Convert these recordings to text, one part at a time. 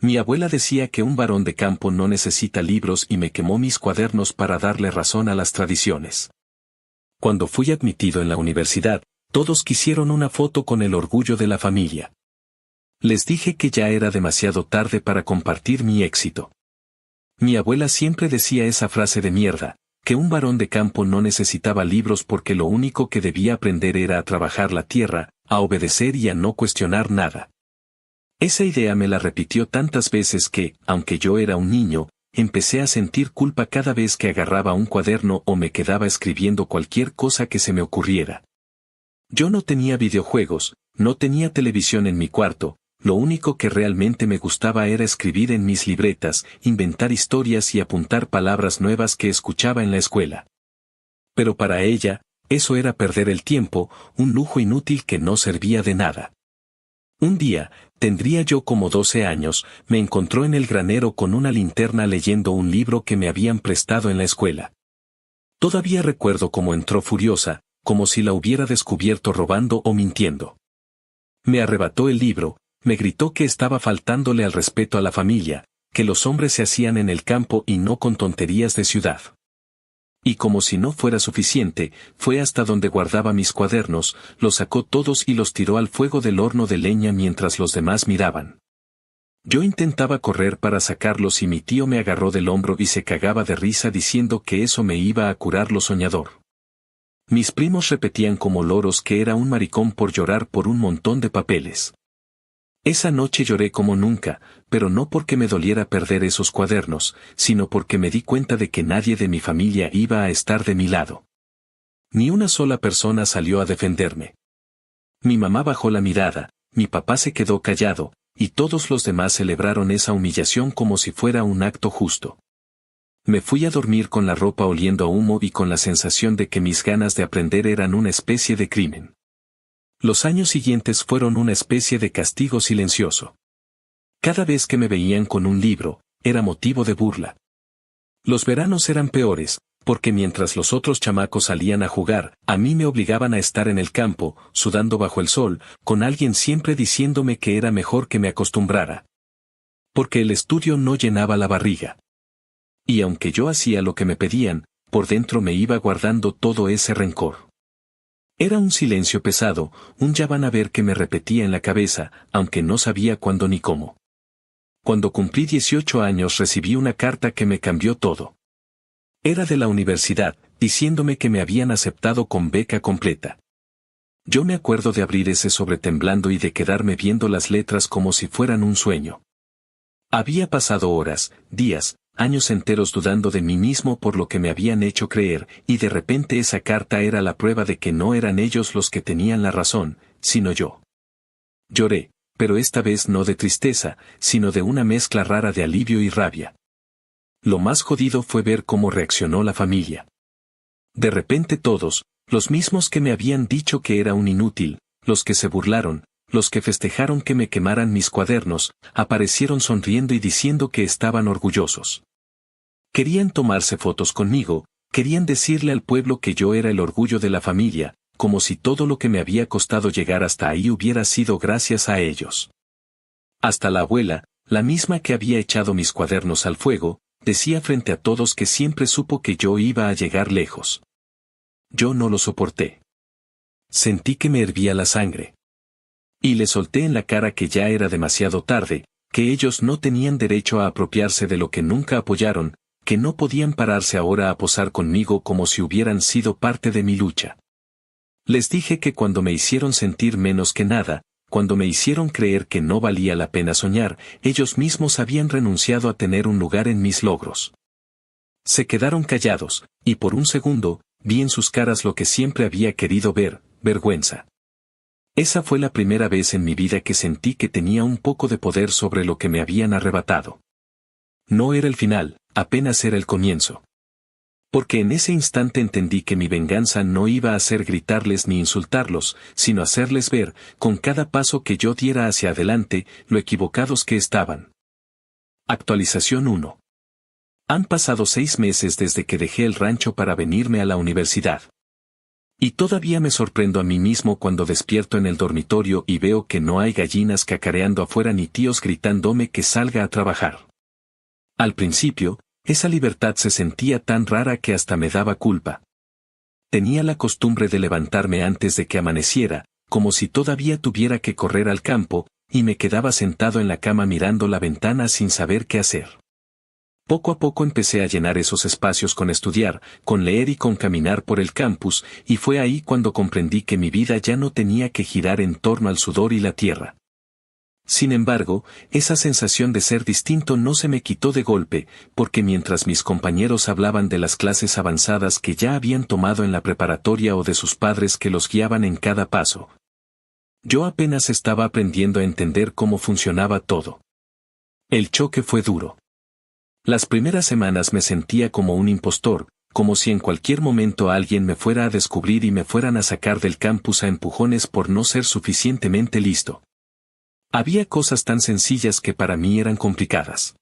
Mi abuela decía que un varón de campo no necesita libros y me quemó mis cuadernos para darle razón a las tradiciones. Cuando fui admitido en la universidad, todos quisieron una foto con el orgullo de la familia. Les dije que ya era demasiado tarde para compartir mi éxito. Mi abuela siempre decía esa frase de mierda, que un varón de campo no necesitaba libros porque lo único que debía aprender era a trabajar la tierra, a obedecer y a no cuestionar nada. Esa idea me la repitió tantas veces que, aunque yo era un niño, empecé a sentir culpa cada vez que agarraba un cuaderno o me quedaba escribiendo cualquier cosa que se me ocurriera. Yo no tenía videojuegos, no tenía televisión en mi cuarto, lo único que realmente me gustaba era escribir en mis libretas, inventar historias y apuntar palabras nuevas que escuchaba en la escuela. Pero para ella, eso era perder el tiempo, un lujo inútil que no servía de nada. Un día, tendría yo como 12 años, me encontró en el granero con una linterna leyendo un libro que me habían prestado en la escuela. Todavía recuerdo cómo entró furiosa, como si la hubiera descubierto robando o mintiendo. Me arrebató el libro, me gritó que estaba faltándole al respeto a la familia, que los hombres se hacían en el campo y no con tonterías de ciudad. Y como si no fuera suficiente, fue hasta donde guardaba mis cuadernos, los sacó todos y los tiró al fuego del horno de leña mientras los demás miraban. Yo intentaba correr para sacarlos y mi tío me agarró del hombro y se cagaba de risa diciendo que eso me iba a curar lo soñador. Mis primos repetían como loros que era un maricón por llorar por un montón de papeles. Esa noche lloré como nunca, pero no porque me doliera perder esos cuadernos, sino porque me di cuenta de que nadie de mi familia iba a estar de mi lado. Ni una sola persona salió a defenderme. Mi mamá bajó la mirada, mi papá se quedó callado, y todos los demás celebraron esa humillación como si fuera un acto justo. Me fui a dormir con la ropa oliendo a humo y con la sensación de que mis ganas de aprender eran una especie de crimen. Los años siguientes fueron una especie de castigo silencioso. Cada vez que me veían con un libro, era motivo de burla. Los veranos eran peores, porque mientras los otros chamacos salían a jugar, a mí me obligaban a estar en el campo, sudando bajo el sol, con alguien siempre diciéndome que era mejor que me acostumbrara. Porque el estudio no llenaba la barriga. Y aunque yo hacía lo que me pedían, por dentro me iba guardando todo ese rencor. Era un silencio pesado, un ya van a ver que me repetía en la cabeza, aunque no sabía cuándo ni cómo. Cuando cumplí 18 años recibí una carta que me cambió todo. Era de la universidad, diciéndome que me habían aceptado con beca completa. Yo me acuerdo de abrir ese sobre temblando y de quedarme viendo las letras como si fueran un sueño. Había pasado horas, días, años enteros dudando de mí mismo por lo que me habían hecho creer, y de repente esa carta era la prueba de que no eran ellos los que tenían la razón, sino yo. Lloré, pero esta vez no de tristeza, sino de una mezcla rara de alivio y rabia. Lo más jodido fue ver cómo reaccionó la familia. De repente todos, los mismos que me habían dicho que era un inútil, los que se burlaron, los que festejaron que me quemaran mis cuadernos, aparecieron sonriendo y diciendo que estaban orgullosos. Querían tomarse fotos conmigo, querían decirle al pueblo que yo era el orgullo de la familia, como si todo lo que me había costado llegar hasta ahí hubiera sido gracias a ellos. Hasta la abuela, la misma que había echado mis cuadernos al fuego, decía frente a todos que siempre supo que yo iba a llegar lejos. Yo no lo soporté. Sentí que me hervía la sangre. Y le solté en la cara que ya era demasiado tarde, que ellos no tenían derecho a apropiarse de lo que nunca apoyaron, que no podían pararse ahora a posar conmigo como si hubieran sido parte de mi lucha. Les dije que cuando me hicieron sentir menos que nada, cuando me hicieron creer que no valía la pena soñar, ellos mismos habían renunciado a tener un lugar en mis logros. Se quedaron callados, y por un segundo, vi en sus caras lo que siempre había querido ver, vergüenza. Esa fue la primera vez en mi vida que sentí que tenía un poco de poder sobre lo que me habían arrebatado. No era el final, apenas era el comienzo. Porque en ese instante entendí que mi venganza no iba a ser gritarles ni insultarlos, sino hacerles ver, con cada paso que yo diera hacia adelante, lo equivocados que estaban. Actualización 1. Han pasado 6 meses desde que dejé el rancho para venirme a la universidad. Y todavía me sorprendo a mí mismo cuando despierto en el dormitorio y veo que no hay gallinas cacareando afuera ni tíos gritándome que salga a trabajar. Al principio, esa libertad se sentía tan rara que hasta me daba culpa. Tenía la costumbre de levantarme antes de que amaneciera, como si todavía tuviera que correr al campo, y me quedaba sentado en la cama mirando la ventana sin saber qué hacer. Poco a poco empecé a llenar esos espacios con estudiar, con leer y con caminar por el campus, y fue ahí cuando comprendí que mi vida ya no tenía que girar en torno al sudor y la tierra. Sin embargo, esa sensación de ser distinto no se me quitó de golpe, porque mientras mis compañeros hablaban de las clases avanzadas que ya habían tomado en la preparatoria o de sus padres que los guiaban en cada paso, yo apenas estaba aprendiendo a entender cómo funcionaba todo. El choque fue duro. Las primeras semanas me sentía como un impostor, como si en cualquier momento alguien me fuera a descubrir y me fueran a sacar del campus a empujones por no ser suficientemente listo. Había cosas tan sencillas que para mí eran complicadas.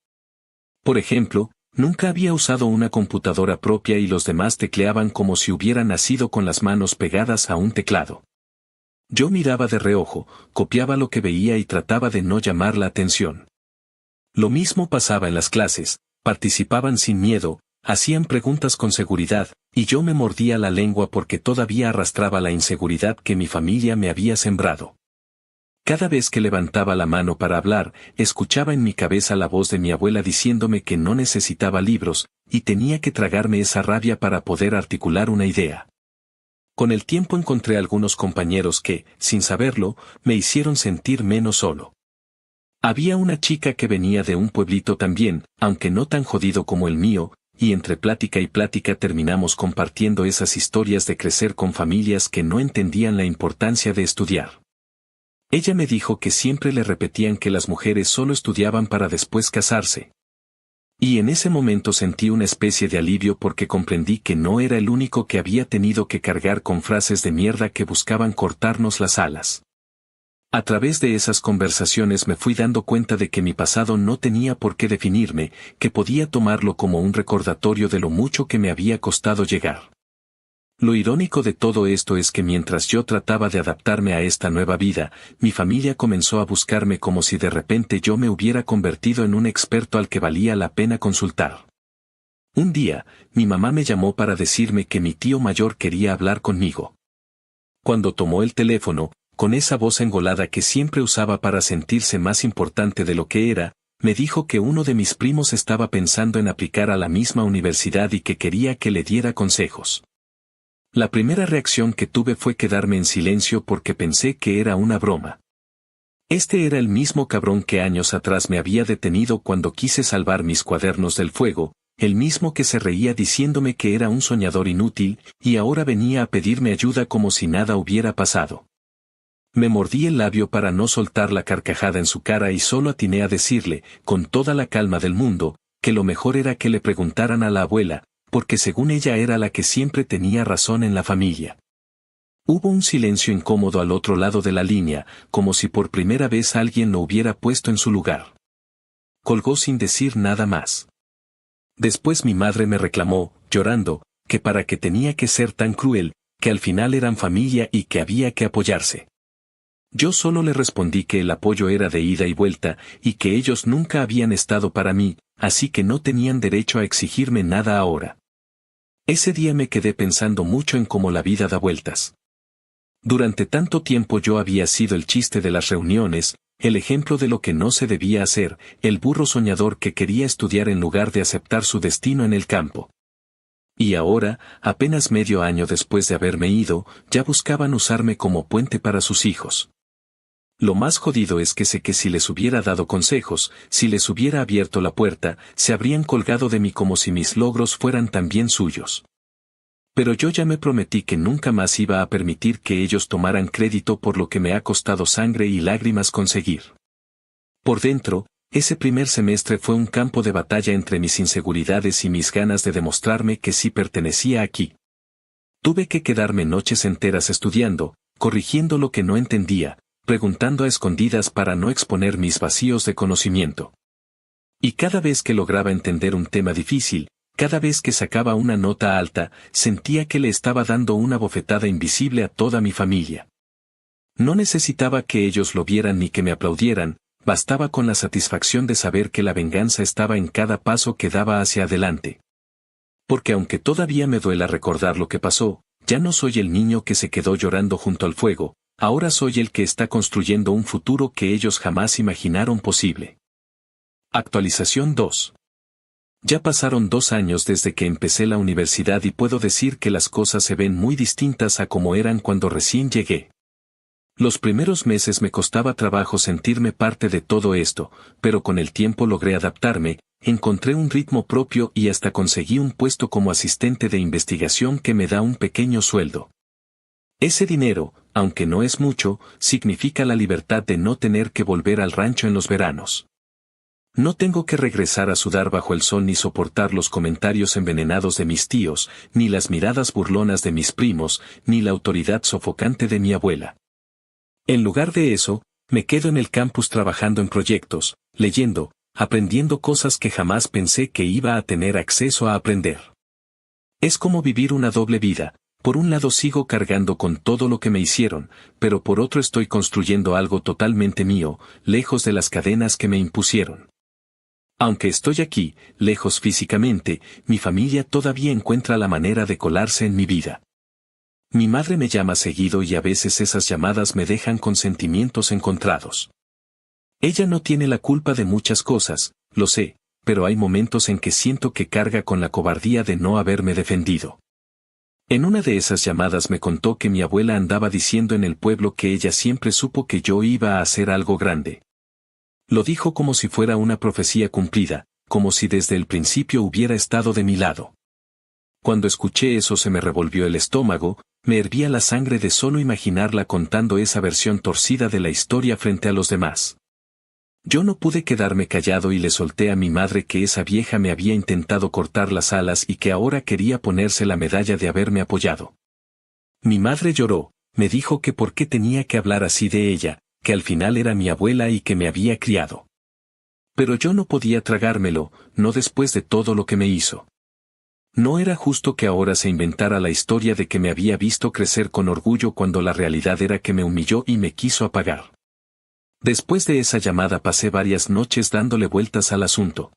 Por ejemplo, nunca había usado una computadora propia y los demás tecleaban como si hubieran nacido con las manos pegadas a un teclado. Yo miraba de reojo, copiaba lo que veía y trataba de no llamar la atención. Lo mismo pasaba en las clases. Participaban sin miedo, hacían preguntas con seguridad, y yo me mordía la lengua porque todavía arrastraba la inseguridad que mi familia me había sembrado. Cada vez que levantaba la mano para hablar, escuchaba en mi cabeza la voz de mi abuela diciéndome que no necesitaba libros, y tenía que tragarme esa rabia para poder articular una idea. Con el tiempo encontré algunos compañeros que, sin saberlo, me hicieron sentir menos solo. Había una chica que venía de un pueblito también, aunque no tan jodido como el mío, y entre plática y plática terminamos compartiendo esas historias de crecer con familias que no entendían la importancia de estudiar. Ella me dijo que siempre le repetían que las mujeres solo estudiaban para después casarse. Y en ese momento sentí una especie de alivio porque comprendí que no era el único que había tenido que cargar con frases de mierda que buscaban cortarnos las alas. A través de esas conversaciones me fui dando cuenta de que mi pasado no tenía por qué definirme, que podía tomarlo como un recordatorio de lo mucho que me había costado llegar. Lo irónico de todo esto es que mientras yo trataba de adaptarme a esta nueva vida, mi familia comenzó a buscarme como si de repente yo me hubiera convertido en un experto al que valía la pena consultar. Un día, mi mamá me llamó para decirme que mi tío mayor quería hablar conmigo. Cuando tomó el teléfono, con esa voz engolada que siempre usaba para sentirse más importante de lo que era, me dijo que uno de mis primos estaba pensando en aplicar a la misma universidad y que quería que le diera consejos. La primera reacción que tuve fue quedarme en silencio porque pensé que era una broma. Este era el mismo cabrón que años atrás me había detenido cuando quise salvar mis cuadernos del fuego, el mismo que se reía diciéndome que era un soñador inútil, y ahora venía a pedirme ayuda como si nada hubiera pasado. Me mordí el labio para no soltar la carcajada en su cara y solo atiné a decirle, con toda la calma del mundo, que lo mejor era que le preguntaran a la abuela, porque según ella era la que siempre tenía razón en la familia. Hubo un silencio incómodo al otro lado de la línea, como si por primera vez alguien lo hubiera puesto en su lugar. Colgó sin decir nada más. Después mi madre me reclamó, llorando, que para qué tenía que ser tan cruel, que al final eran familia y que había que apoyarse. Yo solo le respondí que el apoyo era de ida y vuelta, y que ellos nunca habían estado para mí, así que no tenían derecho a exigirme nada ahora. Ese día me quedé pensando mucho en cómo la vida da vueltas. Durante tanto tiempo yo había sido el chiste de las reuniones, el ejemplo de lo que no se debía hacer, el burro soñador que quería estudiar en lugar de aceptar su destino en el campo. Y ahora, apenas medio año después de haberme ido, ya buscaban usarme como puente para sus hijos. Lo más jodido es que sé que si les hubiera dado consejos, si les hubiera abierto la puerta, se habrían colgado de mí como si mis logros fueran también suyos. Pero yo ya me prometí que nunca más iba a permitir que ellos tomaran crédito por lo que me ha costado sangre y lágrimas conseguir. Por dentro, ese primer semestre fue un campo de batalla entre mis inseguridades y mis ganas de demostrarme que sí pertenecía aquí. Tuve que quedarme noches enteras estudiando, corrigiendo lo que no entendía, preguntando a escondidas para no exponer mis vacíos de conocimiento. Y cada vez que lograba entender un tema difícil, Cada vez que sacaba una nota alta, sentía que le estaba dando una bofetada invisible a toda mi familia. No necesitaba que ellos lo vieran ni que me aplaudieran, bastaba con la satisfacción de saber que la venganza estaba en cada paso que daba hacia adelante. Porque aunque todavía me duela recordar lo que pasó, ya no soy el niño que se quedó llorando junto al fuego, ahora soy el que está construyendo un futuro que ellos jamás imaginaron posible. Actualización 2. Ya pasaron 2 años desde que empecé la universidad y puedo decir que las cosas se ven muy distintas a como eran cuando recién llegué. Los primeros meses me costaba trabajo sentirme parte de todo esto, pero con el tiempo logré adaptarme, encontré un ritmo propio y hasta conseguí un puesto como asistente de investigación que me da un pequeño sueldo. Ese dinero, aunque no es mucho, significa la libertad de no tener que volver al rancho en los veranos. No tengo que regresar a sudar bajo el sol ni soportar los comentarios envenenados de mis tíos, ni las miradas burlonas de mis primos, ni la autoridad sofocante de mi abuela. En lugar de eso, me quedo en el campus trabajando en proyectos, leyendo, aprendiendo cosas que jamás pensé que iba a tener acceso a aprender. Es como vivir una doble vida. Por un lado sigo cargando con todo lo que me hicieron, pero por otro estoy construyendo algo totalmente mío, lejos de las cadenas que me impusieron. Aunque estoy aquí, lejos físicamente, mi familia todavía encuentra la manera de colarse en mi vida. Mi madre me llama seguido y a veces esas llamadas me dejan con sentimientos encontrados. Ella no tiene la culpa de muchas cosas, lo sé, pero hay momentos en que siento que carga con la cobardía de no haberme defendido. En una de esas llamadas me contó que mi abuela andaba diciendo en el pueblo que ella siempre supo que yo iba a hacer algo grande. Lo dijo como si fuera una profecía cumplida, como si desde el principio hubiera estado de mi lado. Cuando escuché eso se me revolvió el estómago, me hervía la sangre de solo imaginarla contando esa versión torcida de la historia frente a los demás. Yo no pude quedarme callado y le solté a mi madre que esa vieja me había intentado cortar las alas y que ahora quería ponerse la medalla de haberme apoyado. Mi madre lloró, me dijo que por qué tenía que hablar así de ella, que al final era mi abuela y que me había criado. Pero yo no podía tragármelo, no después de todo lo que me hizo. No era justo que ahora se inventara la historia de que me había visto crecer con orgullo cuando la realidad era que me humilló y me quiso apagar. Después de esa llamada pasé varias noches dándole vueltas al asunto.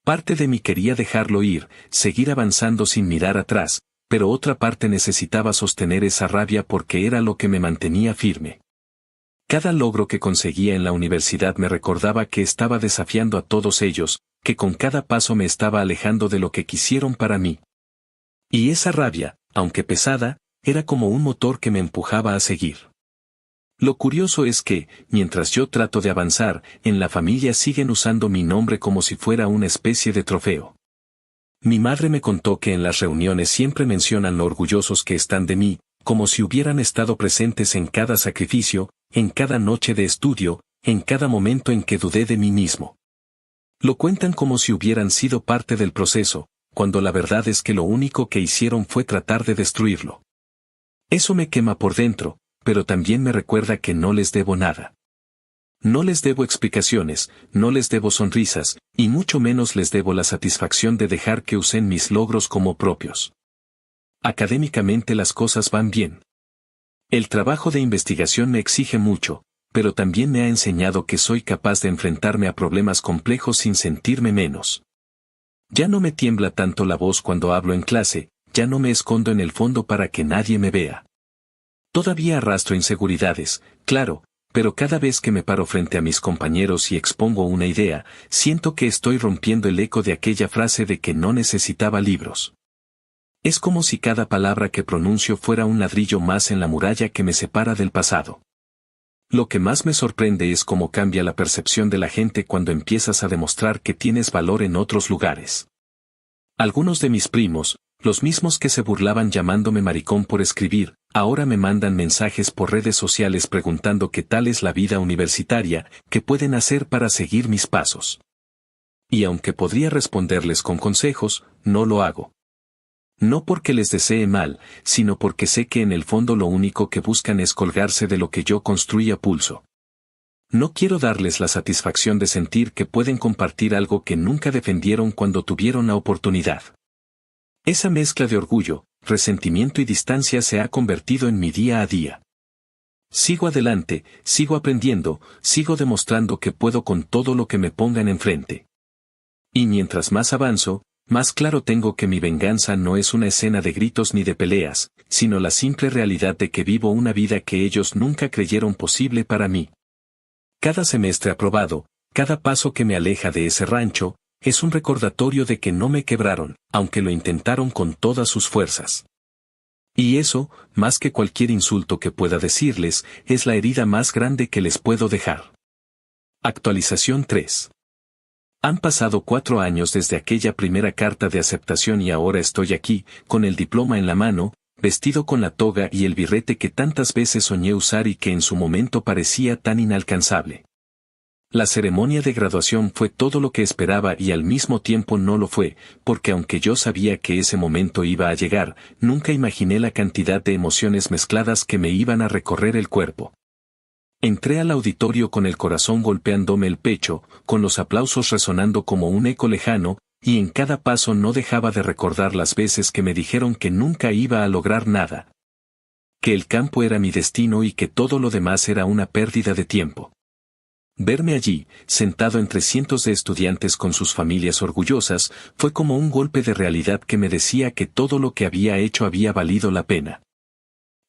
Parte de mí quería dejarlo ir, seguir avanzando sin mirar atrás, pero otra parte necesitaba sostener esa rabia porque era lo que me mantenía firme. Cada logro que conseguía en la universidad me recordaba que estaba desafiando a todos ellos, que con cada paso me estaba alejando de lo que quisieron para mí. Y esa rabia, aunque pesada, era como un motor que me empujaba a seguir. Lo curioso es que, mientras yo trato de avanzar, en la familia siguen usando mi nombre como si fuera una especie de trofeo. Mi madre me contó que en las reuniones siempre mencionan lo orgullosos que están de mí, como si hubieran estado presentes en cada sacrificio, en cada noche de estudio, en cada momento en que dudé de mí mismo. Lo cuentan como si hubieran sido parte del proceso, cuando la verdad es que lo único que hicieron fue tratar de destruirlo. Eso me quema por dentro, pero también me recuerda que no les debo nada. No les debo explicaciones, no les debo sonrisas, y mucho menos les debo la satisfacción de dejar que usen mis logros como propios. Académicamente las cosas van bien. El trabajo de investigación me exige mucho, pero también me ha enseñado que soy capaz de enfrentarme a problemas complejos sin sentirme menos. Ya no me tiembla tanto la voz cuando hablo en clase, ya no me escondo en el fondo para que nadie me vea. Todavía arrastro inseguridades, claro, pero cada vez que me paro frente a mis compañeros y expongo una idea, siento que estoy rompiendo el eco de aquella frase de que no necesitaba libros. Es como si cada palabra que pronuncio fuera un ladrillo más en la muralla que me separa del pasado. Lo que más me sorprende es cómo cambia la percepción de la gente cuando empiezas a demostrar que tienes valor en otros lugares. Algunos de mis primos, los mismos que se burlaban llamándome maricón por escribir, ahora me mandan mensajes por redes sociales preguntando qué tal es la vida universitaria, qué pueden hacer para seguir mis pasos. Y aunque podría responderles con consejos, no lo hago. No porque les desee mal, sino porque sé que en el fondo lo único que buscan es colgarse de lo que yo construí a pulso. No quiero darles la satisfacción de sentir que pueden compartir algo que nunca defendieron cuando tuvieron la oportunidad. Esa mezcla de orgullo, resentimiento y distancia se ha convertido en mi día a día. Sigo adelante, sigo aprendiendo, sigo demostrando que puedo con todo lo que me pongan enfrente. Y mientras más avanzo, más claro tengo que mi venganza no es una escena de gritos ni de peleas, sino la simple realidad de que vivo una vida que ellos nunca creyeron posible para mí. Cada semestre aprobado, cada paso que me aleja de ese rancho, es un recordatorio de que no me quebraron, aunque lo intentaron con todas sus fuerzas. Y eso, más que cualquier insulto que pueda decirles, es la herida más grande que les puedo dejar. Actualización 3. Han pasado 4 años desde aquella primera carta de aceptación y ahora estoy aquí, con el diploma en la mano, vestido con la toga y el birrete que tantas veces soñé usar y que en su momento parecía tan inalcanzable. La ceremonia de graduación fue todo lo que esperaba y al mismo tiempo no lo fue, porque aunque yo sabía que ese momento iba a llegar, nunca imaginé la cantidad de emociones mezcladas que me iban a recorrer el cuerpo. Entré al auditorio con el corazón golpeándome el pecho, con los aplausos resonando como un eco lejano, y en cada paso no dejaba de recordar las veces que me dijeron que nunca iba a lograr nada. Que el campo era mi destino y que todo lo demás era una pérdida de tiempo. Verme allí, sentado entre cientos de estudiantes con sus familias orgullosas, fue como un golpe de realidad que me decía que todo lo que había hecho había valido la pena.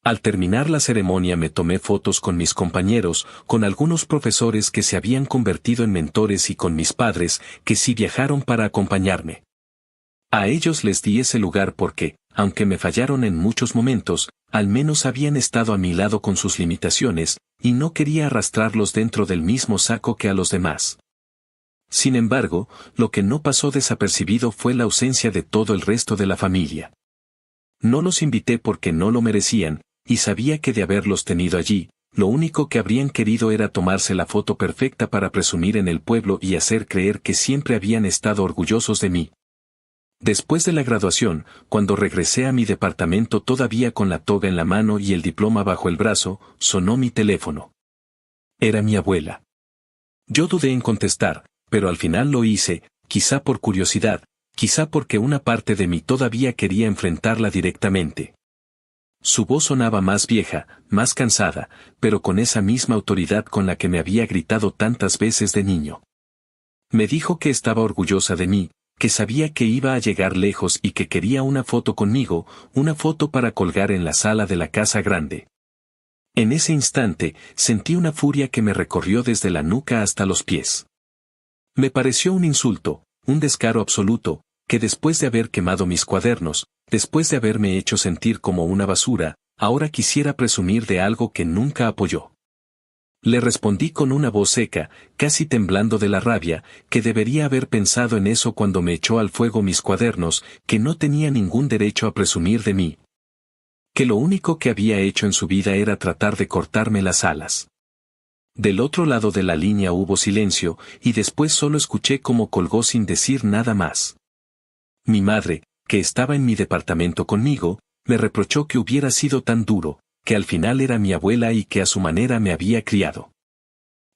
Al terminar la ceremonia me tomé fotos con mis compañeros, con algunos profesores que se habían convertido en mentores y con mis padres, que sí viajaron para acompañarme. A ellos les di ese lugar porque, aunque me fallaron en muchos momentos, al menos habían estado a mi lado con sus limitaciones, y no quería arrastrarlos dentro del mismo saco que a los demás. Sin embargo, lo que no pasó desapercibido fue la ausencia de todo el resto de la familia. No los invité porque no lo merecían, y sabía que de haberlos tenido allí, lo único que habrían querido era tomarse la foto perfecta para presumir en el pueblo y hacer creer que siempre habían estado orgullosos de mí. Después de la graduación, cuando regresé a mi departamento todavía con la toga en la mano y el diploma bajo el brazo, sonó mi teléfono. Era mi abuela. Yo dudé en contestar, pero al final lo hice, quizá por curiosidad, quizá porque una parte de mí todavía quería enfrentarla directamente. Su voz sonaba más vieja, más cansada, pero con esa misma autoridad con la que me había gritado tantas veces de niño. Me dijo que estaba orgullosa de mí, que sabía que iba a llegar lejos y que quería una foto conmigo, una foto para colgar en la sala de la casa grande. En ese instante, sentí una furia que me recorrió desde la nuca hasta los pies. Me pareció un insulto, un descaro absoluto, que después de haber quemado mis cuadernos, después de haberme hecho sentir como una basura, ahora quisiera presumir de algo que nunca apoyó. Le respondí con una voz seca, casi temblando de la rabia, que debería haber pensado en eso cuando me echó al fuego mis cuadernos, que no tenía ningún derecho a presumir de mí. Que lo único que había hecho en su vida era tratar de cortarme las alas. Del otro lado de la línea hubo silencio, y después solo escuché cómo colgó sin decir nada más. Mi madre, que estaba en mi departamento conmigo, me reprochó que hubiera sido tan duro, que al final era mi abuela y que a su manera me había criado.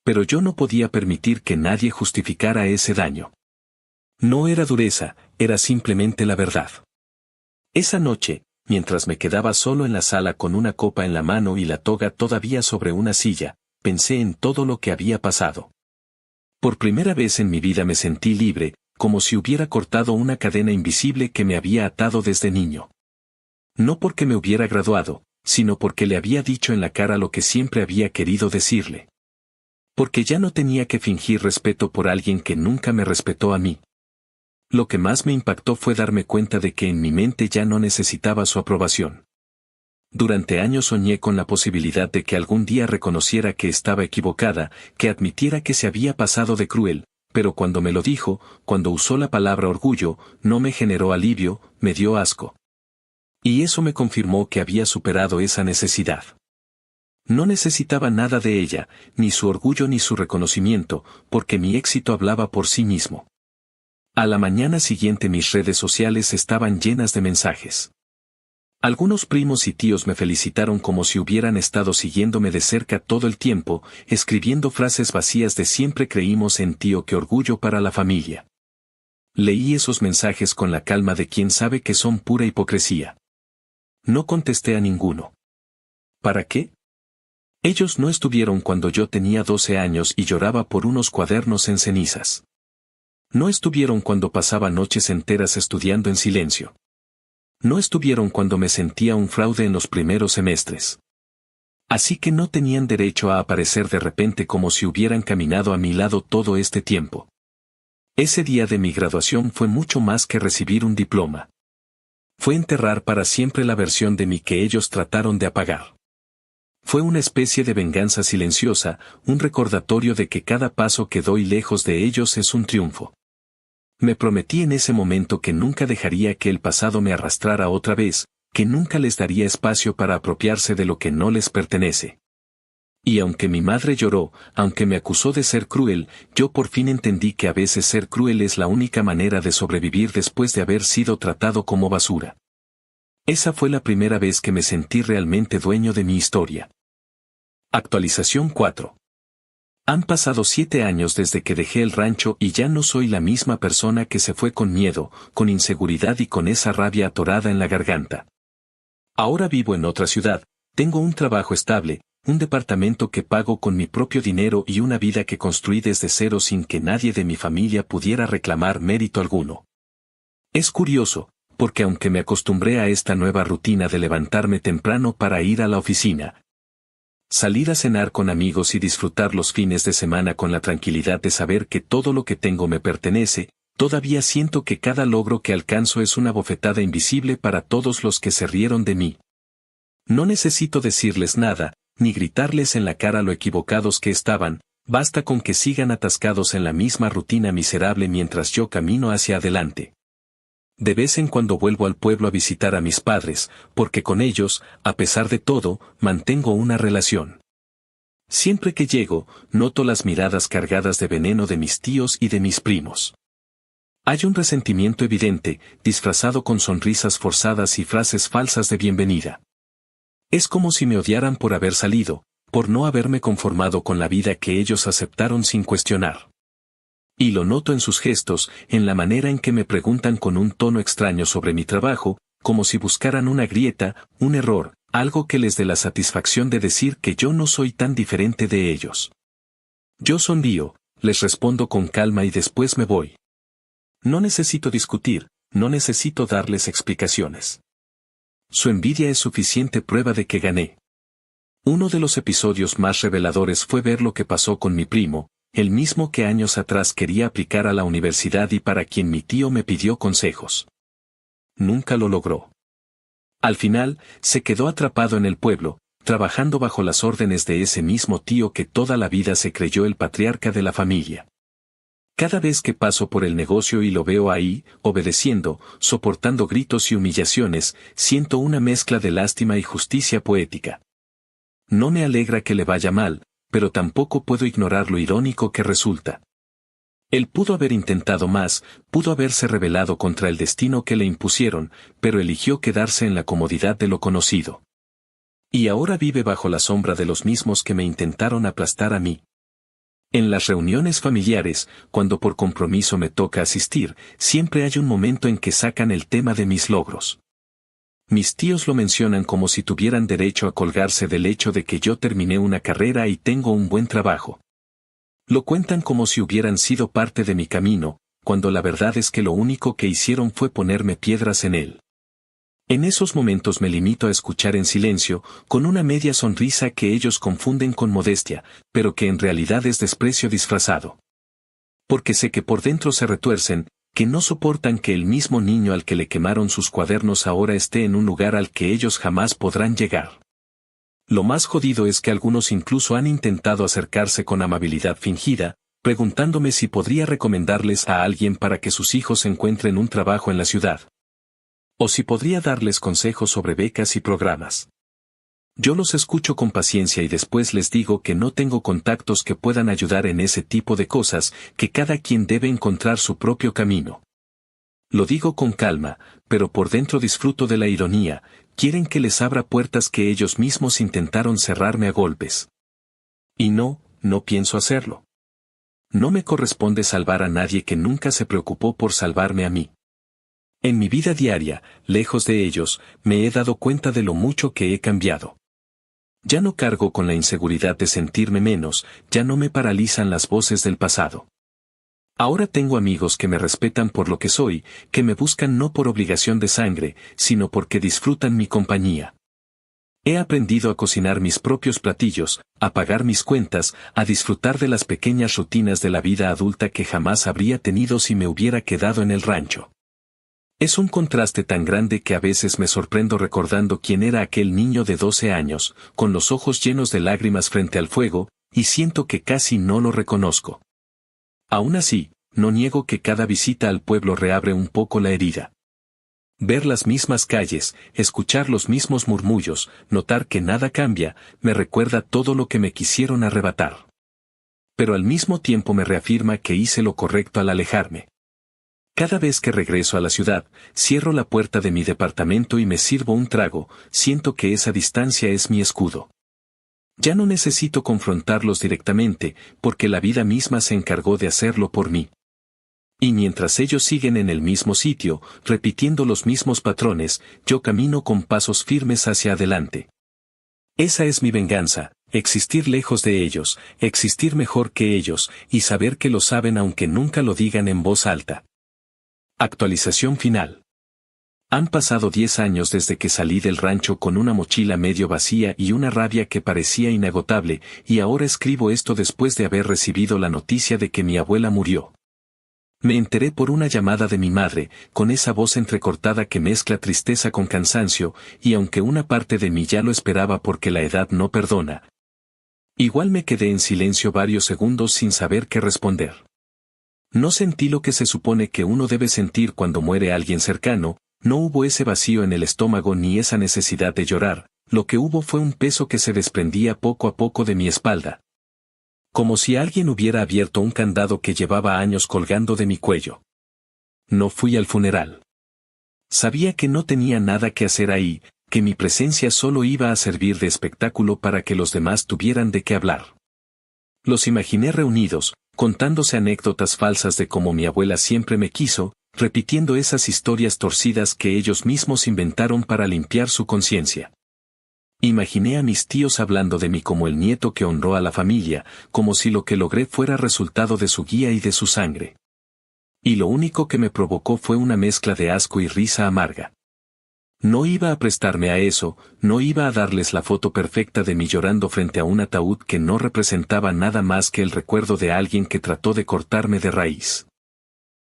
Pero yo no podía permitir que nadie justificara ese daño. No era dureza, era simplemente la verdad. Esa noche, mientras me quedaba solo en la sala con una copa en la mano y la toga todavía sobre una silla, pensé en todo lo que había pasado. Por primera vez en mi vida me sentí libre, como si hubiera cortado una cadena invisible que me había atado desde niño. No porque me hubiera graduado, sino porque le había dicho en la cara lo que siempre había querido decirle. Porque ya no tenía que fingir respeto por alguien que nunca me respetó a mí. Lo que más me impactó fue darme cuenta de que en mi mente ya no necesitaba su aprobación. Durante años soñé con la posibilidad de que algún día reconociera que estaba equivocada, que admitiera que se había pasado de cruel, pero cuando me lo dijo, cuando usó la palabra orgullo, no me generó alivio, me dio asco. Y eso me confirmó que había superado esa necesidad. No necesitaba nada de ella, ni su orgullo ni su reconocimiento, porque mi éxito hablaba por sí mismo. A la mañana siguiente mis redes sociales estaban llenas de mensajes. Algunos primos y tíos me felicitaron como si hubieran estado siguiéndome de cerca todo el tiempo, escribiendo frases vacías de siempre creímos en ti o qué orgullo para la familia. Leí esos mensajes con la calma de quien sabe que son pura hipocresía. No contesté a ninguno. ¿Para qué? Ellos no estuvieron cuando yo tenía 12 años y lloraba por unos cuadernos en cenizas. No estuvieron cuando pasaba noches enteras estudiando en silencio. No estuvieron cuando me sentía un fraude en los primeros semestres. Así que no tenían derecho a aparecer de repente como si hubieran caminado a mi lado todo este tiempo. Ese día de mi graduación fue mucho más que recibir un diploma. Fue enterrar para siempre la versión de mí que ellos trataron de apagar. Fue una especie de venganza silenciosa, un recordatorio de que cada paso que doy lejos de ellos es un triunfo. Me prometí en ese momento que nunca dejaría que el pasado me arrastrara otra vez, que nunca les daría espacio para apropiarse de lo que no les pertenece. Y aunque mi madre lloró, aunque me acusó de ser cruel, yo por fin entendí que a veces ser cruel es la única manera de sobrevivir después de haber sido tratado como basura. Esa fue la primera vez que me sentí realmente dueño de mi historia. Actualización 4. Han pasado 7 años desde que dejé el rancho y ya no soy la misma persona que se fue con miedo, con inseguridad y con esa rabia atorada en la garganta. Ahora vivo en otra ciudad, tengo un trabajo estable, un departamento que pago con mi propio dinero y una vida que construí desde cero sin que nadie de mi familia pudiera reclamar mérito alguno. Es curioso, porque aunque me acostumbré a esta nueva rutina de levantarme temprano para ir a la oficina, salir a cenar con amigos y disfrutar los fines de semana con la tranquilidad de saber que todo lo que tengo me pertenece, todavía siento que cada logro que alcanzo es una bofetada invisible para todos los que se rieron de mí. No necesito decirles nada, ni gritarles en la cara lo equivocados que estaban, basta con que sigan atascados en la misma rutina miserable mientras yo camino hacia adelante. De vez en cuando vuelvo al pueblo a visitar a mis padres, porque con ellos, a pesar de todo, mantengo una relación. Siempre que llego, noto las miradas cargadas de veneno de mis tíos y de mis primos. Hay un resentimiento evidente, disfrazado con sonrisas forzadas y frases falsas de bienvenida. Es como si me odiaran por haber salido, por no haberme conformado con la vida que ellos aceptaron sin cuestionar. Y lo noto en sus gestos, en la manera en que me preguntan con un tono extraño sobre mi trabajo, como si buscaran una grieta, un error, algo que les dé la satisfacción de decir que yo no soy tan diferente de ellos. Yo sonrío, les respondo con calma y después me voy. No necesito discutir, no necesito darles explicaciones. Su envidia es suficiente prueba de que gané. Uno de los episodios más reveladores fue ver lo que pasó con mi primo, el mismo que años atrás quería aplicar a la universidad y para quien mi tío me pidió consejos. Nunca lo logró. Al final, se quedó atrapado en el pueblo, trabajando bajo las órdenes de ese mismo tío que toda la vida se creyó el patriarca de la familia. Cada vez que paso por el negocio y lo veo ahí, obedeciendo, soportando gritos y humillaciones, siento una mezcla de lástima y justicia poética. No me alegra que le vaya mal, pero tampoco puedo ignorar lo irónico que resulta. Él pudo haber intentado más, pudo haberse rebelado contra el destino que le impusieron, pero eligió quedarse en la comodidad de lo conocido. Y ahora vive bajo la sombra de los mismos que me intentaron aplastar a mí. En las reuniones familiares, cuando por compromiso me toca asistir, siempre hay un momento en que sacan el tema de mis logros. Mis tíos lo mencionan como si tuvieran derecho a colgarse del hecho de que yo terminé una carrera y tengo un buen trabajo. Lo cuentan como si hubieran sido parte de mi camino, cuando la verdad es que lo único que hicieron fue ponerme piedras en él. En esos momentos me limito a escuchar en silencio, con una media sonrisa que ellos confunden con modestia, pero que en realidad es desprecio disfrazado. Porque sé que por dentro se retuercen, que no soportan que el mismo niño al que le quemaron sus cuadernos ahora esté en un lugar al que ellos jamás podrán llegar. Lo más jodido es que algunos incluso han intentado acercarse con amabilidad fingida, preguntándome si podría recomendarles a alguien para que sus hijos encuentren un trabajo en la ciudad. O si podría darles consejos sobre becas y programas. Yo los escucho con paciencia y después les digo que no tengo contactos que puedan ayudar en ese tipo de cosas, que cada quien debe encontrar su propio camino. Lo digo con calma, pero por dentro disfruto de la ironía. Quieren que les abra puertas que ellos mismos intentaron cerrarme a golpes. Y no pienso hacerlo. No me corresponde salvar a nadie que nunca se preocupó por salvarme a mí. En mi vida diaria, lejos de ellos, me he dado cuenta de lo mucho que he cambiado. Ya no cargo con la inseguridad de sentirme menos, ya no me paralizan las voces del pasado. Ahora tengo amigos que me respetan por lo que soy, que me buscan no por obligación de sangre, sino porque disfrutan mi compañía. He aprendido a cocinar mis propios platillos, a pagar mis cuentas, a disfrutar de las pequeñas rutinas de la vida adulta que jamás habría tenido si me hubiera quedado en el rancho. Es un contraste tan grande que a veces me sorprendo recordando quién era aquel niño de 12 años, con los ojos llenos de lágrimas frente al fuego, y siento que casi no lo reconozco. Aún así, no niego que cada visita al pueblo reabre un poco la herida. Ver las mismas calles, escuchar los mismos murmullos, notar que nada cambia, me recuerda todo lo que me quisieron arrebatar. Pero al mismo tiempo me reafirma que hice lo correcto al alejarme. Cada vez que regreso a la ciudad, cierro la puerta de mi departamento y me sirvo un trago, siento que esa distancia es mi escudo. Ya no necesito confrontarlos directamente, porque la vida misma se encargó de hacerlo por mí. Y mientras ellos siguen en el mismo sitio, repitiendo los mismos patrones, yo camino con pasos firmes hacia adelante. Esa es mi venganza, existir lejos de ellos, existir mejor que ellos, y saber que lo saben aunque nunca lo digan en voz alta. Actualización final. Han pasado 10 años desde que salí del rancho con una mochila medio vacía y una rabia que parecía inagotable, y ahora escribo esto después de haber recibido la noticia de que mi abuela murió. Me enteré por una llamada de mi madre, con esa voz entrecortada que mezcla tristeza con cansancio, y aunque una parte de mí ya lo esperaba porque la edad no perdona, igual me quedé en silencio varios segundos sin saber qué responder. No sentí lo que se supone que uno debe sentir cuando muere alguien cercano. No hubo ese vacío en el estómago ni esa necesidad de llorar, lo que hubo fue un peso que se desprendía poco a poco de mi espalda. Como si alguien hubiera abierto un candado que llevaba años colgando de mi cuello. No fui al funeral. Sabía que no tenía nada que hacer ahí, que mi presencia solo iba a servir de espectáculo para que los demás tuvieran de qué hablar. Los imaginé reunidos, contándose anécdotas falsas de cómo mi abuela siempre me quiso, repitiendo esas historias torcidas que ellos mismos inventaron para limpiar su conciencia. Imaginé a mis tíos hablando de mí como el nieto que honró a la familia, como si lo que logré fuera resultado de su guía y de su sangre. Y lo único que me provocó fue una mezcla de asco y risa amarga. No iba a prestarme a eso, no iba a darles la foto perfecta de mí llorando frente a un ataúd que no representaba nada más que el recuerdo de alguien que trató de cortarme de raíz.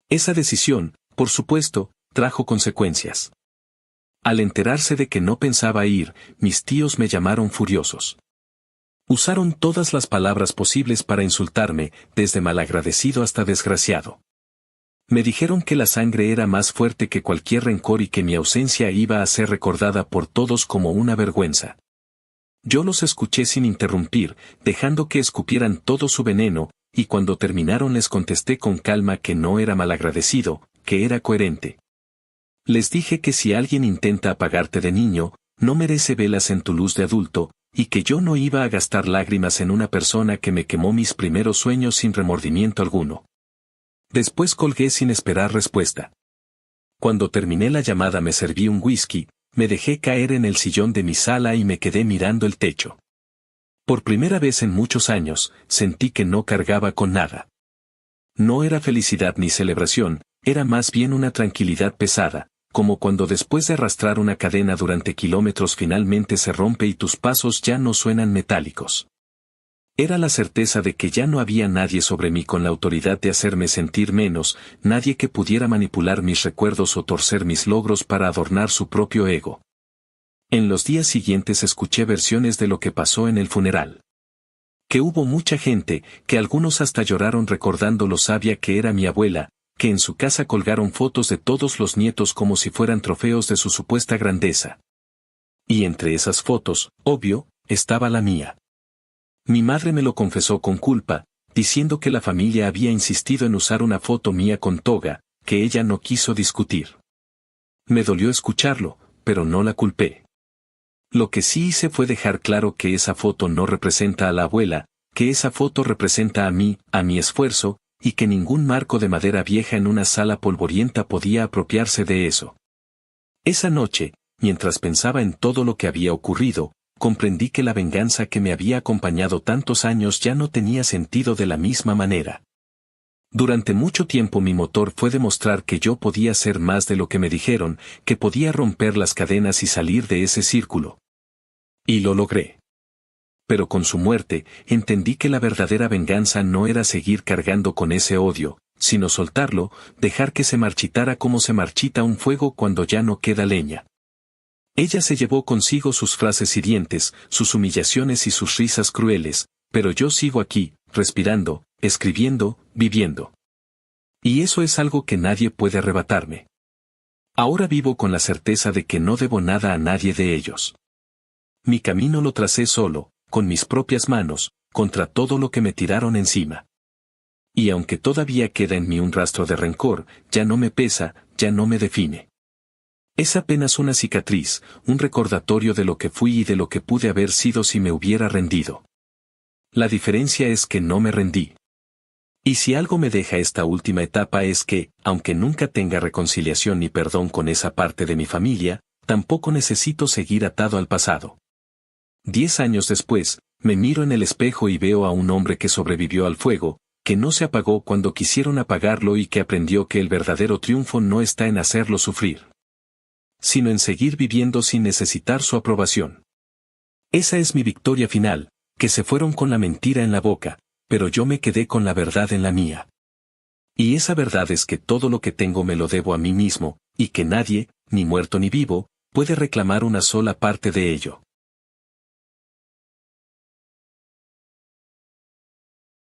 Esa decisión, por supuesto, trajo consecuencias. Al enterarse de que no pensaba ir, mis tíos me llamaron furiosos. Usaron todas las palabras posibles para insultarme, desde malagradecido hasta desgraciado. Me dijeron que la sangre era más fuerte que cualquier rencor y que mi ausencia iba a ser recordada por todos como una vergüenza. Yo los escuché sin interrumpir, dejando que escupieran todo su veneno, y cuando terminaron les contesté con calma que no era malagradecido, que era coherente. Les dije que si alguien intenta apagarte de niño, no merece velas en tu luz de adulto, y que yo no iba a gastar lágrimas en una persona que me quemó mis primeros sueños sin remordimiento alguno. Después colgué sin esperar respuesta. Cuando terminé la llamada me serví un whisky, me dejé caer en el sillón de mi sala y me quedé mirando el techo. Por primera vez en muchos años, sentí que no cargaba con nada. No era felicidad ni celebración, era más bien una tranquilidad pesada, como cuando después de arrastrar una cadena durante kilómetros finalmente se rompe y tus pasos ya no suenan metálicos. Era la certeza de que ya no había nadie sobre mí con la autoridad de hacerme sentir menos, nadie que pudiera manipular mis recuerdos o torcer mis logros para adornar su propio ego. En los días siguientes escuché versiones de lo que pasó en el funeral. Que hubo mucha gente, que algunos hasta lloraron recordando lo sabia que era mi abuela, que en su casa colgaron fotos de todos los nietos como si fueran trofeos de su supuesta grandeza. Y entre esas fotos, obvio, estaba la mía. Mi madre me lo confesó con culpa, diciendo que la familia había insistido en usar una foto mía con toga, que ella no quiso discutir. Me dolió escucharlo, pero no la culpé. Lo que sí hice fue dejar claro que esa foto no representa a la abuela, que esa foto representa a mí, a mi esfuerzo, y que ningún marco de madera vieja en una sala polvorienta podía apropiarse de eso. Esa noche, mientras pensaba en todo lo que había ocurrido, comprendí que la venganza que me había acompañado tantos años ya no tenía sentido de la misma manera. Durante mucho tiempo mi motor fue demostrar que yo podía ser más de lo que me dijeron, que podía romper las cadenas y salir de ese círculo. Y lo logré. Pero con su muerte, entendí que la verdadera venganza no era seguir cargando con ese odio, sino soltarlo, dejar que se marchitara como se marchita un fuego cuando ya no queda leña. Ella se llevó consigo sus frases hirientes, sus humillaciones y sus risas crueles, pero yo sigo aquí, respirando, escribiendo, viviendo. Y eso es algo que nadie puede arrebatarme. Ahora vivo con la certeza de que no debo nada a nadie de ellos. Mi camino lo tracé solo, con mis propias manos, contra todo lo que me tiraron encima. Y aunque todavía queda en mí un rastro de rencor, ya no me pesa, ya no me define. Es apenas una cicatriz, un recordatorio de lo que fui y de lo que pude haber sido si me hubiera rendido. La diferencia es que no me rendí. Y si algo me deja esta última etapa es que, aunque nunca tenga reconciliación ni perdón con esa parte de mi familia, tampoco necesito seguir atado al pasado. 10 años después, me miro en el espejo y veo a un hombre que sobrevivió al fuego, que no se apagó cuando quisieron apagarlo y que aprendió que el verdadero triunfo no está en hacerlo sufrir, sino en seguir viviendo sin necesitar su aprobación. Esa es mi victoria final, que se fueron con la mentira en la boca, pero yo me quedé con la verdad en la mía. Y esa verdad es que todo lo que tengo me lo debo a mí mismo, y que nadie, ni muerto ni vivo, puede reclamar una sola parte de ello.